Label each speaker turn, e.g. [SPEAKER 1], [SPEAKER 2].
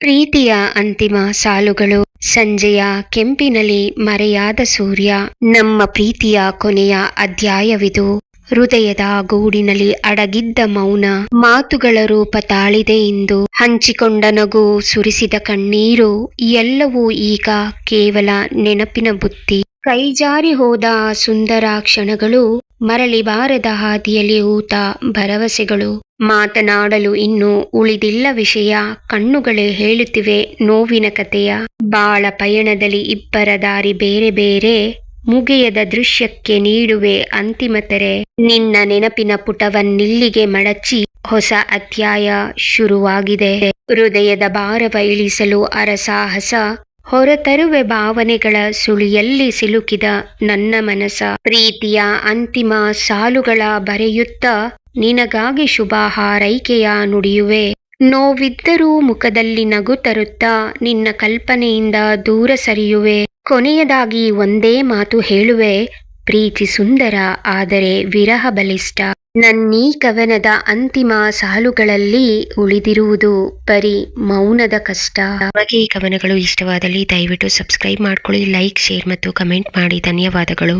[SPEAKER 1] ಪ್ರೀತಿಯ ಅಂತಿಮ ಸಾಲುಗಳು. ಸಂಜೆಯ ಕೆಂಪಿನಲ್ಲಿ ಮರೆಯಾದ ಸೂರ್ಯ. ನಮ್ಮ ಪ್ರೀತಿಯ ಕೊನೆಯ ಅಧ್ಯಾಯವಿದು. ಹೃದಯದ ಗೂಡಿನಲ್ಲಿ ಅಡಗಿದ್ದ ಮೌನ ಮಾತುಗಳ ರೂಪ ತಾಳಿದೆ ಇಂದು. ಹಂಚಿಕೊಂಡ ನಗು, ಸುರಿಸಿದ ಕಣ್ಣೀರು, ಎಲ್ಲವೂ ಈಗ ಕೇವಲ ನೆನಪಿನ ಬುತ್ತಿ. ಕೈಜಾರಿ ಹೋದ ಸುಂದರ ಕ್ಷಣಗಳು, ಮರಳಿ ಬಾರದ ಹಾದಿಯಲ್ಲಿ ಹೂತ ಭರವಸೆಗಳು. ಮಾತನಾಡಲು ಇನ್ನು ಉಳಿದಿಲ್ಲ ವಿಷಯ, ಕಣ್ಣುಗಳೇ ಹೇಳುತ್ತಿವೆ ನೋವಿನ ಕಥೆಯ. ಬಾಳ ಪಯಣದಲ್ಲಿ ಇಬ್ಬರ ದಾರಿ ಬೇರೆ ಬೇರೆ, ಮುಗಿಯದ ದೃಶ್ಯಕ್ಕೆ ನೀಡುವೆ ಅಂತಿಮ ತೆರೆ. ನಿನ್ನ ನೆನಪಿನ ಪುಟವನ್ನಿಲ್ಲಿಗೆ ಮಡಚಿ ಹೊಸ ಅಧ್ಯಾಯ ಶುರುವಾಗಿದೆ. ಹೃದಯದ ಭಾರವ ಇಳಿಸಲು ಅರಸಾಹಸ, ಹೊರತರುವೆ ಭಾವನೆಗಳ ಸುಳಿಯಲ್ಲಿ ಸಿಲುಕಿದ ನನ್ನ ಮನಸ. ಪ್ರೀತಿಯ ಅಂತಿಮ ಸಾಲುಗಳ ಬರೆಯುತ್ತ ನಿನಗಾಗಿ ಶುಭ ಹಾರೈಕೆಯ ನುಡಿಯುವೆ. ನೋವಿದ್ದರೂ ಮುಖದಲ್ಲಿ ನಗು ತರುತ್ತಾ ನಿನ್ನ ಕಲ್ಪನೆಯಿಂದ ದೂರ ಸರಿಯುವೆ. ಕೊನೆಯದಾಗಿ ಒಂದೇ ಮಾತು ಹೇಳುವೆ, ಪ್ರೀತಿ ಸುಂದರ ಆದರೆ ವಿರಹ ಬಲಿಷ್ಠ. ನನ್ನೀ ಕವನದ ಅಂತಿಮ ಸಾಲುಗಳಲ್ಲಿ ಉಳಿದಿರುವುದು ಬರೀ ಮೌನದ ಕಷ್ಟ. ನಿಮಗೆ ಈ ಕವನಗಳು ಇಷ್ಟವಾದಲ್ಲಿ ದಯವಿಟ್ಟು ಸಬ್ಸ್ಕ್ರೈಬ್ ಮಾಡ್ಕೊಳ್ಳಿ, ಲೈಕ್, ಶೇರ್ ಮತ್ತು ಕಮೆಂಟ್ ಮಾಡಿ. ಧನ್ಯವಾದಗಳು.